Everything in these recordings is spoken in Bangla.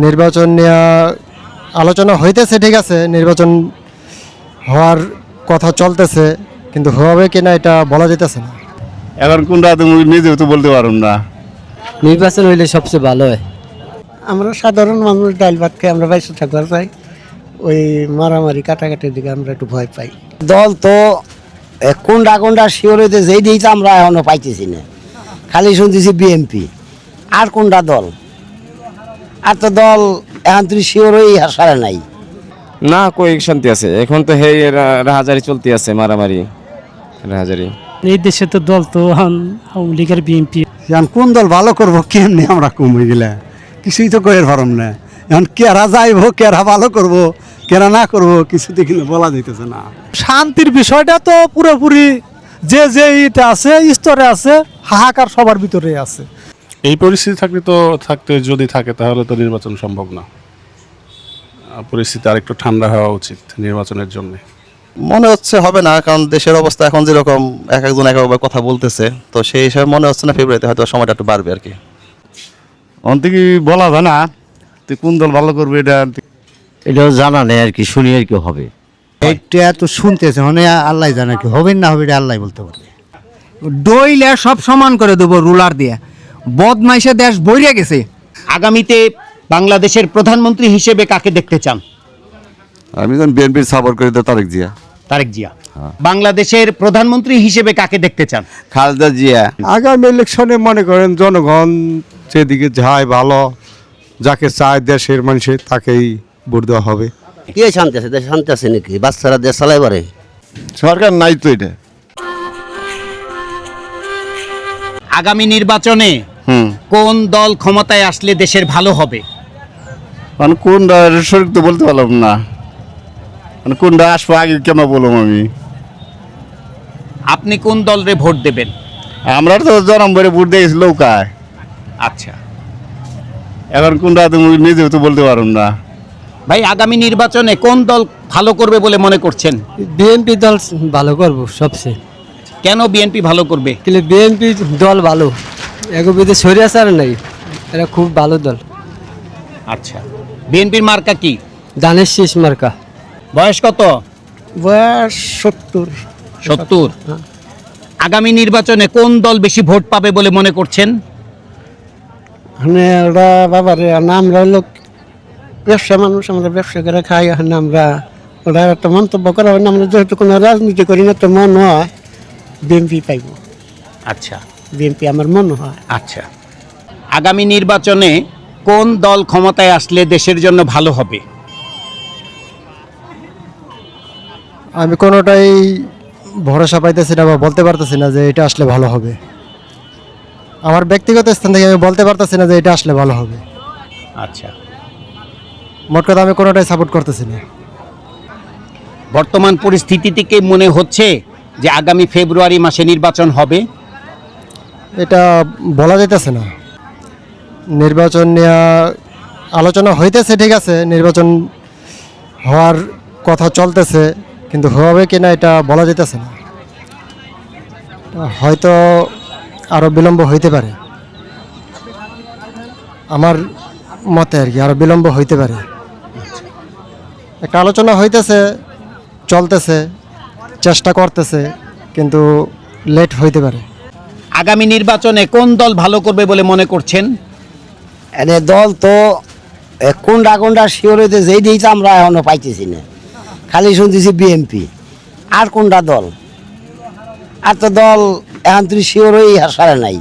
নির্বাচন নিয়ে আলোচনা হইতেছে, ঠিক আছে, নির্বাচন হওয়ার কথা চলতেছে, কিন্তু হবে কিনা এটা বলা যেতেছে না। এখন কোনটা তুমি নিজেও তো বলতে পারো না। নির্বাচন হইলে সবচেয়ে ভালো হয়। আমরা সাধারণ মানুষ ডাল ভাত খেয়ে আমরা বাইশে থাকবার চাই, ওই মারামারি কাটাকাটির দিকে আমরা একটু ভয় পাই। দল তো কোনটা কোনটা শিওর হইতে যেই দিয়েছে আমরা এখনো পাইতেছি না, খালি শুনতেছি বিএনপি। আর কোনটা দল? আর তো দল এখন তুই শিওর হয়ে সারে নাই। না, কই শান্তি আছে এখন তো হে রাহাজারি চলতে আছে, মারামারি রাহাজারি। এই দেশে তো দল তো আওয়ামী লীগের বিএনপি। এখন কোন দল ভালো করবো কেমনি আমরা কমে গেলে কিছুই তো কয়ের পারম না। এখন কেরা যাইব, কেরা ভালো করব, কেরা না করব কিছু দেখি বলা যাইতেছে না। শান্তির বিষয়টা তো পুরোপুরি যে যে এটা আছে স্তরে আছে, হাহাকার সবার ভিতরে আছে। এই পরিস্থিতি থাকতে যদি থাকে তাহলে তো নির্বাচন সম্ভব না। পরিস্থিতি আরেকটু ঠান্ডা হওয়া উচিত নির্বাচনের জন্য। মনে হচ্ছে হবে না, কারণ দেশের অবস্থা এখন যেরকম এক একজন এক একবার কথা বলতেছে, তো সেই হিসাবে মনে হচ্ছে না ফেব্রুয়ারিতে হয়তো সময়টা একটু বাড়বে আর কি। অন্তে কি বলা যায় না তুই কোন দল ভালো করবে, এটাও জানা নেই আর কি, শুনি আর কি হবে। এইটা তো শুনতেছে মানে আল্লাহ জানে কি হবে না হবে, এটা আল্লাহ বলতে পারবে। ডইলে সব সমান করে দেবো রুলার দিয়ে, বদমাইশে দেশ বইরে গেছে। আগামীতে বাংলাদেশের প্রধানমন্ত্রী হিসেবে কাকে দেখতে চান? আমি যখন বিএনপির সাপোর্ট করি তো তারেক জিয়া। তারেক জিয়া। বাংলাদেশের প্রধানমন্ত্রী হিসেবে কাকে দেখতে চান? খালেদা জিয়া। আগামী ইলেকশনে মনে করেন জনগণ যেদিকে যায় ভালো, যাকে চায় দেশের মানুষে তাকেই ভোট দেওয়া হবে। কে শান্তি আছে? দেশে শান্তি আছে নাকি? বাচ্চারা দেশ চালাই পারে? সরকার নাই তো এটা। আগামী নির্বাচনে কোন দল ক্ষমতায় আসলে দেশের ভালো হবে? মানে কোনটা শরীর তো বলতে পারলাম না, মানে কোনটা আসবো আগে কেন বললাম আমি। আপনি কোন দলরে ভোট দেবেন? আমরা তো জনম ভরে ভোট দিয়েছি লৌকায়। আচ্ছা এখন কোনটা তুমি নিজেও তো বলতে পারো না। ভাই, আগামী নির্বাচনে কোন দল ভালো করবে বলে মনে করছেন? বিএনপি দল ভালো করবো সবচেয়ে। কেন বিএনপি ভালো করবে? কিন্তু বিএনপি দল ভালো, এগোবিতে সরিয়ে আসার নাই, এরা খুব ভালো দল। আচ্ছা, বিএনপির মার্কা কি? ধানের শীষ মার্কা। বয়স কত? বয়স 70। 70। আগামী নির্বাচনে কোন দল বেশি ভোট পাবে বলে মনে করছেন? মানে ওরা বাবারে, আমরা হলো ব্যবসা মানুষ, আমরা ব্যবসা করে খাই। এখন আমরা ওরা একটা মন্তব্য করা হয় না, আমরা যেহেতু কোনো রাজনীতি করি না, তো মনে হয় বিএনপি পাইব। আচ্ছা, বিএনপি আমার মনে হয়। আচ্ছা, আগামী নির্বাচনে কোন দল ক্ষমতায় আসলে দেশের জন্য ভালো হবে? আমি কোনোটাই ভরসা পাইতেছি না বা বলতে পারতেছি না যে এটা আসলে ভালো হবে। আমার ব্যক্তিগত স্থান থেকে আমি বলতে পারতেছি না যে এটা আসলে ভালো হবে। আচ্ছা, মোট কথা আমি কোনোটাই সাপোর্ট করতেছি না। বর্তমান পরিস্থিতি থেকে মনে হচ্ছে যে আগামী ফেব্রুয়ারি মাসে নির্বাচন হবে। এটা বলা যাইতেছে না। নির্বাচন নিয়ে আলোচনা হইতেছে, ঠিক আছে, নির্বাচন হওয়ার কথা চলতেছে, কিন্তু হবে কিনা এটা বলা যেতেছে না। হয়তো আরও বিলম্ব হইতে পারে, আমার মতে আর কি, আরও বিলম্ব হইতে পারে। একটা আলোচনা হইতেছে, চলতেছে, চেষ্টা করতেছে, কিন্তু লেট হইতে পারে। আগামী নির্বাচনে কোন দল ভালো করবে বলে মনে করছেন? এনে দল তো কোনটা কোনটা শিওর হইতে যেই দিয়েছে আমরা এখনো পাইতেছি না, খালি শুনতেছি বিএনপি। আর কোনটা দল? আর তো দল এখন তুই শিওর হয়ে সারে নাই।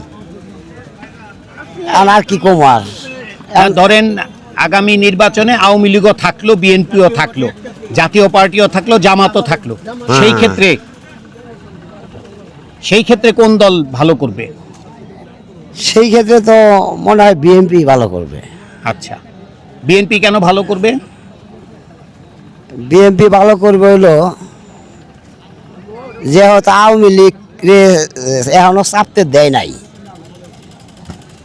আর কি কম আর? ধরেন আগামী নির্বাচনে আওয়ামী লীগও থাকলো, বিএনপিও থাকলো, জাতীয় পার্টিও থাকলো, জামাতও থাকলো, সেই ক্ষেত্রে কোন দল ভালো করবে? সেই ক্ষেত্রে তো মনে হয় বিএনপি ভালো করবে। আচ্ছা, বিএনপি কেন ভালো করবে? বিএনপি ভালো করবে হইলো যেহেতু আওয়ামী লীগ এখনো চাপতে দেয় নাই,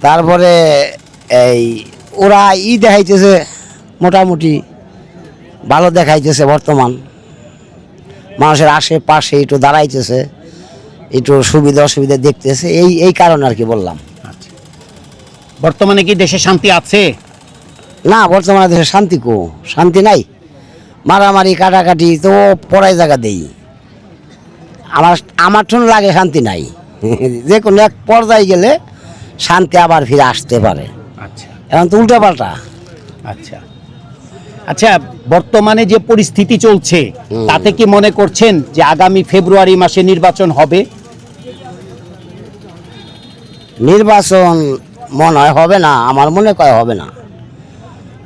তারপরে এই ওরা দেখাইতেছে মোটামুটি ভালো দেখাইতেছে, বর্তমান মানুষের আশেপাশে একটু দাঁড়াইতেছে, একটু সুবিধা অসুবিধা দেখতেছে, এই কারণে আর কি বললাম। বর্তমানে কি দেশে শান্তি আছে? না, বর্তমানে দেশে শান্তি শান্তি নাই, মারামারি কাটাকাটি তো পড়াই জায়গা দেই। আমার তো লাগে শান্তি নাই। যে কোনো এক পর্যায়ে গেলে শান্তি আবার ফিরে আসতে পারে। আচ্ছা এখন তো উল্টা পাল্টা। আচ্ছা আচ্ছা, বর্তমানে যে পরিস্থিতি চলছে তাতে কি মনে করছেন যে আগামী ফেব্রুয়ারি মাসে নির্বাচন হবে? নির্বাচন মনে হয় হবে না, আমার মনে হয় হবে না।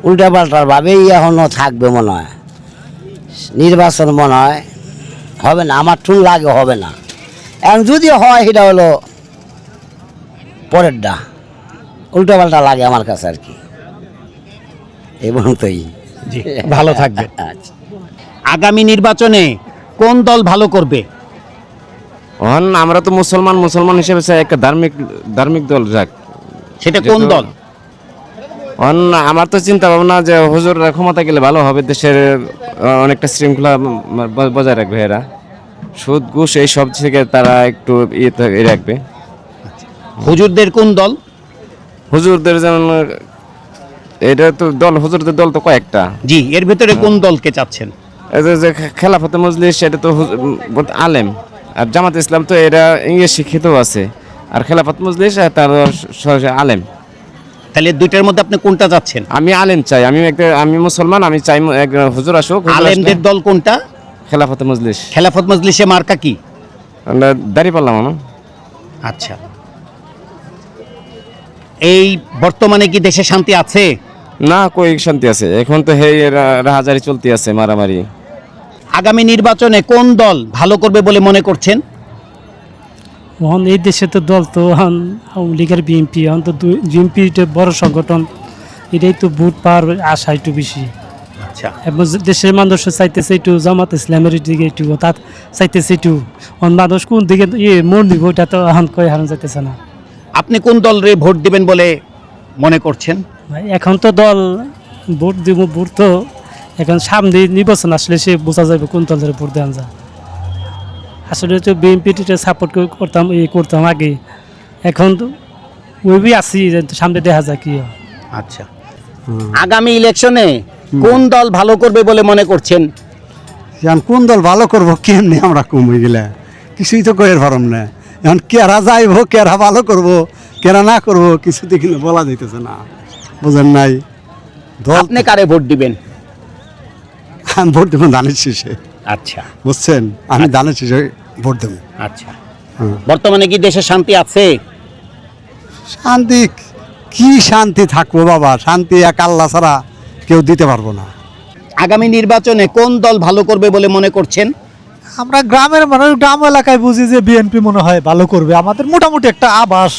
উল্টা পাল্টার ভাবেই এখনো থাকবে মনে হয়। নির্বাচন মনে হয় হবে না, আমার টুন লাগে হবে না। এখন যদি হয় সেটা হলো পরেরটা, উল্টা পাল্টা লাগে আমার কাছে আর কি। এবং তোই জি, ভালো থাকবে। আচ্ছা, আগামী নির্বাচনে কোন দল ভালো করবে? আমরা তো মুসলমান হিসেবে চাই একটা ধার্মিক দল যাক। সেটা কোন দল? আমার তো চিন্তা ভাবনা যে হুজুররা ক্ষমতা গেলে ভালো হবে, দেশের অনেকটা শৃঙ্খলা বজায় রাখবে। এরা সুদ ঘুষ এই সব থেকে তারা একটু ইয়ে রাখবে। হুজুরদের কোন দল? হুজুরদের যেমন এটা তো দল, হুজুরদের দল তো কয়েকটা। জি, এর ভিতরে কোন দলকে চাচ্ছেন? এই যে খেলাফতে মজলিস, এটা তো আলেম, আর জামাত ইসলাম তো এরা ইংরেজি শিক্ষিত আছে, আর খেলাফত মজলিস তার আলেম। তাহলে দুইটার মধ্যে আপনি কোনটা চাচ্ছেন? আমি আলেম চাই, আমি মুসলমান, আমি চাই হুজুর আসুক। আলেমদের দল কোনটা? খেলাফতে মজলিস। খেলাফত মজলিসে মার্কা কি? দাঁড়িয়ে পারলাম না। আচ্ছা, এই বর্তমানে কি দেশে শান্তি আছে? না, কই শান্তি আছে? এখন তো রাহাজারি চলতে আছে, মারামারি। আগামী নির্বাচনে কোন দল ভালো করবে বলে মনে করছেন? এখন এই দেশে তো দল তো আওয়ামী লীগের বিএনপি, এখন তো বিএনপি বড় সংগঠন, এটাই তো ভোট পাওয়ার আশা একটু বেশি। আচ্ছা, এবং দেশের মানুষ চাইতেছে একটু জামাত ইসলামের দিকে একটু তার চাইতেছে একটু মানুষ কোন দিকে মন দিব ওটা তো এখন কই হারান যাইতেছে না। আপনি কোন দলরে ভোট দিবেন বলে মনে করছেন? এখন তো দল ভোট দিব, ভোট তো এখন সামনে নির্বাচন আসলে সে বোঝা যাবে কোন দলের ভোট দেওয়া যায়। আসলে তো বিএনপিটা সাপোর্ট করতাম আগে, এখন তো ওই আছি, সামনে দেখা যায় কি হয়। আচ্ছা, আগামী ইলেকশনে কোন দল ভালো করবে বলে মনে করছেন? এখন কোন দল ভালো করবো কেমনি আমরা কমে গেলে কিছুই তো কয়ের পারম না। এখন কেরা যাইবো, কেরা ভালো করবো, কেরা না করবো কিছুতে কিন্তু বলা যাইতেছে না, বুঝেন নাই। দল আপনি কারে ভোট দিবেন? আমি ভোট দেবো ধানের শীষে, আচ্ছা বুঝছেন, আমি ধানের শীষে ভোট দেবো। আচ্ছা, বর্তমানে কি দেশে শান্তি আছে? শান্তি কি শান্তি থাকবো বাবা, শান্তি এক আল্লাহ ছাড়া কেউ দিতে পারবো না। আগামী নির্বাচনে কোন দল ভালো করবে বলে মনে করছেন? আমরা গ্রামের মানুষ, গ্রাম এলাকায় বুঝি যে বিএনপি মনে হয় ভালো করবে, আমাদের মোটামুটি একটা আভাস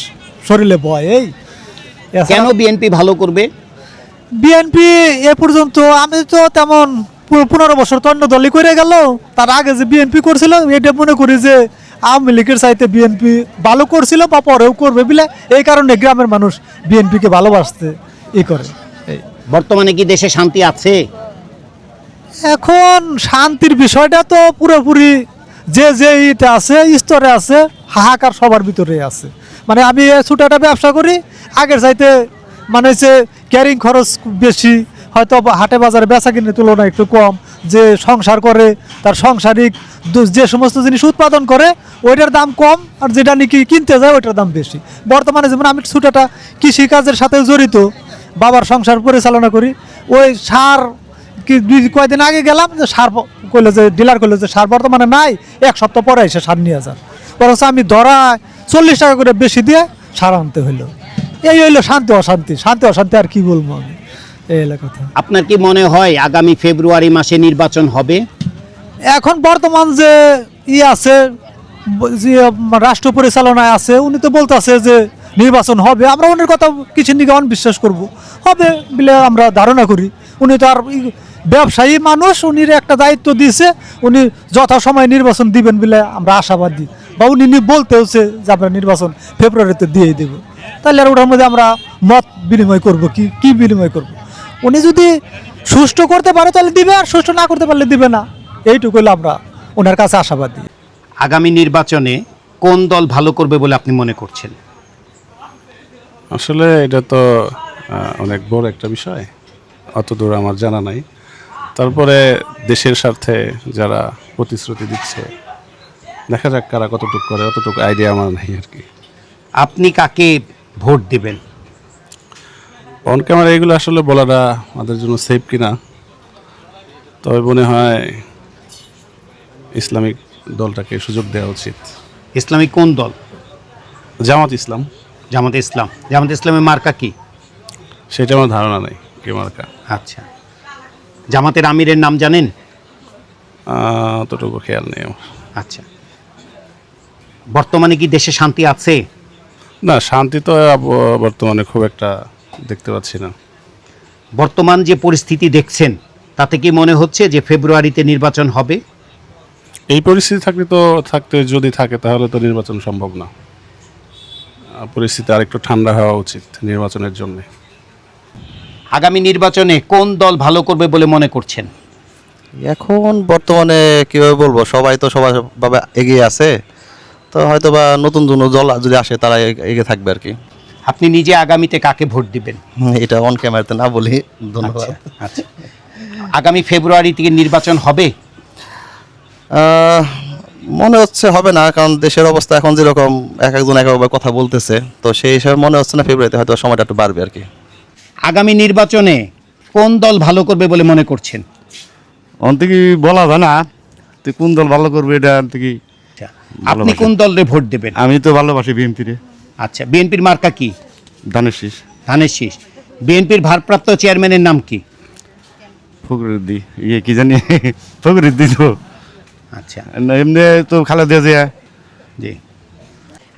শরীরে বয়। এই কেন বিএনপি ভালো করবে? বিএনপি এ পর্যন্ত আমি তো তেমন 15 বছর তো অন্য দলই করে গেল, তার আগে যে বিএনপি করছিল এটা মনে করি যে আওয়ামী লীগের চাইতে বিএনপি ভালো করছিল বা পরেও করবে বলে, এই কারণে গ্রামের মানুষ বিএনপিকে ভালোবাসতে করে। বর্তমানে কি দেশে শান্তি আছে? এখন শান্তির বিষয়টা তো পুরোপুরি যে ইটা আছে, স্তরে আছে, হাহাকার সবার ভিতরে আছে। মানে আমি ছোট একটা ব্যবসা করি, আগের চাইতে মানে হচ্ছে ক্যারিং খরচ বেশি, হয়তো হাটে বাজারে বেচা কিনে তুলনায় একটু কম। যে সংসার করে তার সাংসারিক যে সমস্ত জিনিস উৎপাদন করে ওইটার দাম কম, আর যেটা নাকি কিনতে যায় ওইটার দাম বেশি। বর্তমানে যেমন আমি ছোট একটা কৃষিকাজের সাথে জড়িত, বাবার সংসার পরিচালনা করি। ওই সার কয়েকদিন আগে গেলাম, যে সার কইলে যে ডিলার করলে যে সার বর্তমানে নাই, 1 সপ্তাহ পরে এসে সার নিয়ে যান, বরঞ্চ আমি ধরা 40 টাকা করে বেশি দিয়ে সার আনতে হইলো। এই হইলো শান্তি অশান্তি, শান্তি অশান্তি আর কি বলবো আমি, এই হলো কথা। আপনার কি মনে হয় আগামী ফেব্রুয়ারি মাসে নির্বাচন হবে? এখন বর্তমান যে আছে, যে রাষ্ট্র পরিচালনায় আছে, উনি তো বলতেছে যে নির্বাচন হবে। আমরা উনির কথা কিছু নিকে বিশ্বাস করব, হবে বলে আমরা ধারণা করি। উনি তো আর ব্যবসায়ী মানুষ, উনির একটা দায়িত্ব দিয়েছে, উনি যথাসময়ে নির্বাচন দিবেন বলে আমরা আশাবাদী, বা উনি বলতে হচ্ছে যে আমরা নির্বাচন ফেব্রুয়ারিতে দিয়েই দেব। তাহলে আর ওটার মধ্যে আমরা মত বিনিময় করব, কি বিনিময় করব। উনি যদি সুষ্ঠু করতে পারে তাহলে দিবে, আর সুষ্ঠু না করতে পারলে দিবে না। এইটুকু হলো আমরা ওনার কাছে আশাবাদী। আগামী নির্বাচনে কোন দল ভালো করবে বলে আপনি মনে করছেন? আসলে এটা তো অনেক বড় একটা বিষয়। অত দূর আমার জানা নাই। তারপরে দেশের স্বার্থে যারা প্রতিশ্রুতি দিচ্ছে, দেখা যাক কারা কতটুকু করে, অতটুকু আইডিয়া আমার নাই আর কি। আপনি কাকে ভোট দিবেন? অন ক্যামেরা এগুলো আসলে বলাটা আমাদের জন্য সেফ কিনা, তবে মনে হয় ইসলামিক দলটাকে সুযোগ দেওয়া উচিত। ইসলামিক কোন দল? জামাত ইসলাম। জামাতে ইসলাম। জামাতে ইসলামের মার্কা কি? সেটা আমার ধারণা নেই কে মার্কা। আচ্ছা, জামাতের আমিরের নাম জানেন? অতটুকু খেয়াল নেই আমার। আচ্ছা, বর্তমানে কি দেশে শান্তি আছে? না, শান্তি তো বর্তমানে খুব একটা দেখতে পাচ্ছি না। বর্তমান যে পরিস্থিতি দেখছেন তাতে কি মনে হচ্ছে যে ফেব্রুয়ারিতে নির্বাচন হবে? এই পরিস্থিতি যদি থাকে তাহলে তো নির্বাচন সম্ভব না। পরিস্থিতি আরেকটু ঠান্ডা হওয়া উচিত নির্বাচনের জন্য। আগামী নির্বাচনে কোন দল ভালো করবে বলে মনে করছেন? এখন বর্তমানে কীভাবে বলবো, সবাই তো সবাইভাবে এগিয়ে আছে, তো হয়তো বা নতুন দল যদি আসে তারা এগিয়ে থাকবে আর কি। আপনি নিজে আগামীতে কাকে ভোট দিবেন? এটা অন ক্যামেরাতে না বলি, ধন্যবাদ। আচ্ছা, আগামী ফেব্রুয়ারি থেকে নির্বাচন হবে? মনে হচ্ছে হবে না, কারণ দেশের অবস্থা এখন যেরকম একজন একভাবে কথা বলতেছে, তো সেই হিসাবে মনে হচ্ছে না ফেব্রুয়ারিতে হয়তো সময়টা একটু বাড়বে আর কি। আগামী নির্বাচনে কোন দল ভালো করবে বলে মনে করছেন? অন্তিকি বলা যায় না, তুই কোন দল ভালো করবে এটা অন্তিকি। আপনি কোন দলরে ভোট দেবেন? আমি তো ভালোবাসি বিএনপিরে। আচ্ছা, বিএনপির মার্কা কি? ধানের শীষ। ধানের শীষ। বিএনপির ভারপ্রাপ্ত চেয়ারম্যানের নাম কি? ফখরুদ্দি, কি জানি, ফখরুদ্দি তো। আচ্ছা, এমনি তো খালেদা জিয়া। জি।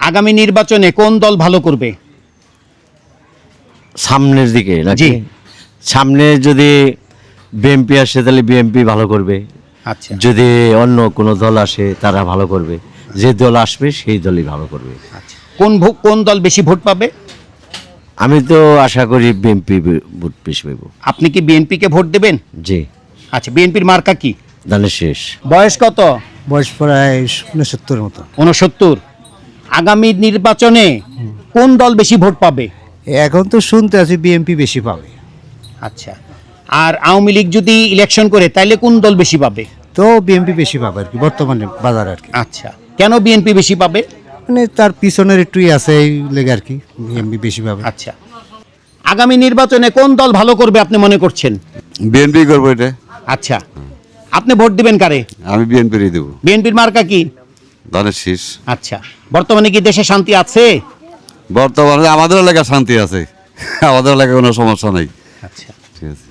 আগামী নির্বাচনে কোন দল ভালো করবে? সামনের দিকে জি। নাকি? সামনে যদি বিএনপি আসে তাহলে বিএনপি ভালো করবে, আচ্ছা, যদি অন্য কোনো দল আসে তারা ভালো করবে, যে দল আসবে সেই দলই ভালো করবে। আচ্ছা। কোন দল বেশি ভোট পাবে? আমি তো আশা করি বিএনপি ভোট বেশি পাইব। আপনি কি বিএনপিকে ভোট দেবেন? জি। আচ্ছা, বিএনপির মার্কা কি? ধানের শীষ। বয়স কত? বয়স প্রায় 69 মতো। 69। আগামী নির্বাচনে কোন দল বেশি ভোট পাবে? এখন তো শুনতে আছি বিএনপি বেশি পাবে। আচ্ছা, আর আওয়ামী লীগ যদি ইলেকশন করে তাহলে কোন দল বেশি পাবে? তো বিএনপি বেশি পাবে আর কি বর্তমানে বাজার আর কি। আচ্ছা, কেন বিএনপি বেশি পাবে? মানে তার পিছনের একটুই আছে এই লেগে আর কি, বিএনপি বেশি পাবে। আচ্ছা, আগামী নির্বাচনে কোন দল ভালো করবে আপনি মনে করছেন? বিএনপি করবো এটা। আচ্ছা, আপনি ভোট দিবেন কারে? আমি বিএনপিরই দেবো। বিএনপির মার্কা কি? ধানের শীষ। আচ্ছা, বর্তমানে কি দেশে শান্তি আছে? বর্তমানে আমাদের এলাকায় শান্তি আছে, আমাদের এলাকায় কোনো সমস্যা নেই। আচ্ছা, ঠিক আছে।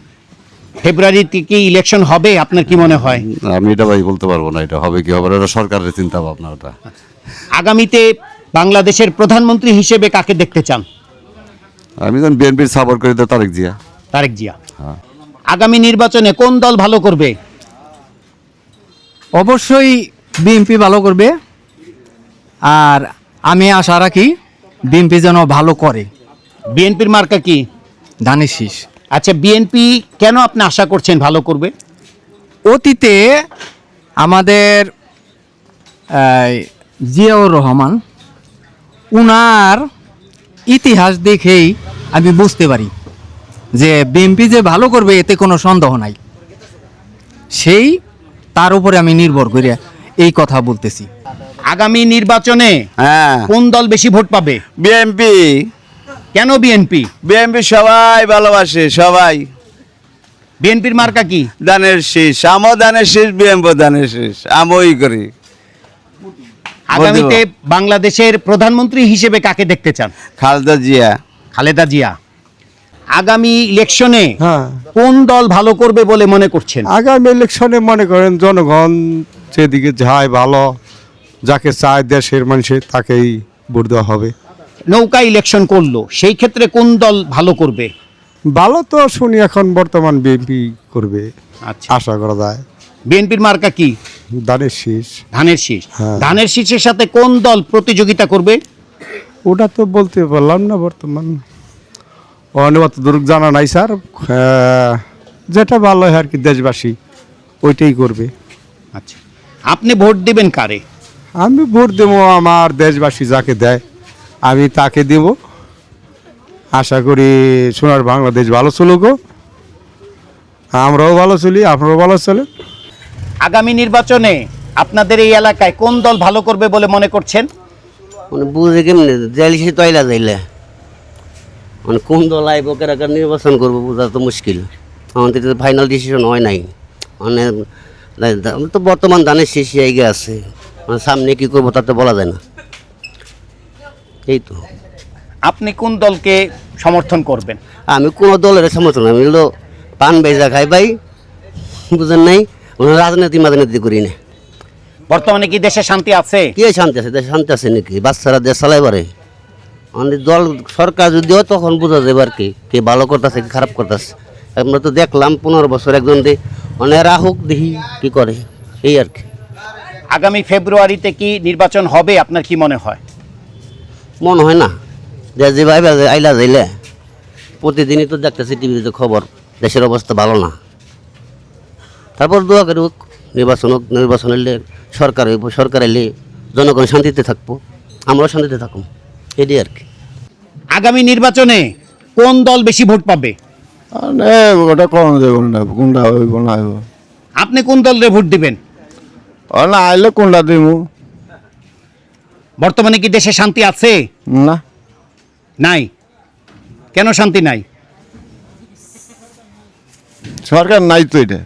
ফেব্রুয়ারিতে কি ইলেকশন হবে আপনার কি মনে হয়? আমি এটা ভাই বলতে পারবো না, এটা হবে কি হবে না, এটা সরকারের চিন্তা ভাবনা। ওটা আগামীতে বাংলাদেশের প্রধানমন্ত্রী হিসেবে কাকে দেখতে চান? আমি যখন বিএনপির সাপোর্ট করি তো তারেক জিয়া। তারেক জিয়া। হ্যাঁ। আগামী নির্বাচনে কোন দল ভালো করবে? অবশ্যই বিএনপি ভালো করবে, আর আমি আশা রাখি বিএনপি যেন ভালো করে। বিএনপির মার্কা কি? ধানের শীষ। আচ্ছা, বিএনপি কেন আপনি আশা করছেন ভালো করবে? অতীতে আমাদের জিয়াউর রহমান, উনার ইতিহাস দেখেই আমি বুঝতে পারি যে বিএনপি যে ভালো করবে এতে কোনো সন্দেহ নাই। তার উপরে আমি নির্ভর করে এই কথা বলতেছি। আগামী নির্বাচনে কোন দল বেশি ভোট পাবে? বিএনপি। কেন বিএনপি? বিএনপি সবাই ভালোবাসে, সবাই। বিএনপির মার্কা কি? ধানের শীষ। আমও ধানের শীষ, বিএনপি ধানের শীষ, আমই করি। আগামীতে বাংলাদেশের প্রধানমন্ত্রী হিসেবে কাকে দেখতে চান? খালেদা জিয়া। খালেদা জিয়া। আগামী ইলেকশনে হ্যাঁ, কোন দল ভালো করবে বলে মনে করছেন? আগামী ইলেকশনে মনে করেন জনগণ যেদিকে যায় ভালো, যাকে চায় দেশের মানুষের তাকেই ভোট দেওয়া হবে। নৌকা ইলেকশন করলো, সেই ক্ষেত্রে কোন দল ভালো করবে? ভালো তো শুনি এখন বর্তমান বিএনপি করবে, আচ্ছা, আশা করা যায়। বিএনপির মার্কা কি? ধানের শীষ। ধানের শীষ। হ্যাঁ। ধানের শীষের সাথে কোন দল প্রতিযোগিতা করবে? ওটা তো বলতে পারলাম না বর্তমান, অনেক দূর জানা নাই স্যার। যেটা ভালো হয় আর কি দেশবাসী ওইটাই করবে। আচ্ছা, আপনি ভোট দিবেন কারে? আমি ভোট দেবো আমার দেশবাসী যাকে দেয় আমি তাকে দেব। আশা করি সোনার বাংলাদেশ ভালো চলুক, আমরাও ভালো চলি, আপনারাও ভালো চলে। আগামী নির্বাচনে আপনাদের এই এলাকায় কোন দল ভালো করবে বলে মনে করছেন? মানে বুঝে কেমনি যাইলে তো আইলা যাইলে মানে কোন দল আইব কেরাকার নির্বাচন করবো বোঝা তো মুশকিল। আমাদের তো ফাইনাল ডিসিশন হয় নাই, মানে আমি তো বর্তমান ধানের শেষ জায়গা আছে, মানে সামনে কি করবো তা তো বলা যায় না। এই তো আপনি কোন দলকে সমর্থন করবেন? আমি কোনো দলের সমর্থন, আমি হলো পান বেজা খাই ভাই, বুঝেন নাই, রাজনীতি মারানীতি করি না। বর্তমানে কি দেশে শান্তি আছে? কে শান্তি আছে? দেশে শান্তি আছে নাকি? বাচ্চারা দেশ চালাই পারে। আমাদের দল সরকার যদিও তখন বোঝা যাবে আর কি কে ভালো করতেছে কি খারাপ করতেছে। আমরা তো দেখলাম 15 বছর একজন দিয়ে অনেক রাহুক দেখি কি করে, এই আর কি। আগামী ফেব্রুয়ারিতে কি নির্বাচন হবে আপনার কি মনে হয়? মনে হয় না, দেশ যে ভাই আইলা যাইলে প্রতিদিনই তো দেখতেছি টিভিতে খবর, দেশের অবস্থা ভালো না। তারপর দোয়া করি হোক, নির্বাচন হোক, নির্বাচন এলে সরকার হইব, সরকার এলে জনগণ শান্তিতে থাকবো, আমরাও শান্তিতে থাকবো, এটাই আর কি। আগামী নির্বাচনে কোন দল বেশি ভোট পাবে? ওটা কম দেবো না, কোনটা হইব না হইব আপনি কোন দলের ভোট দিবেন? না আইলে কোনটা দিব বর্তমানে কি দেশে শান্তি আছে? না। নাই। কেন শান্তি নাই? সরকার নাই তো এটা।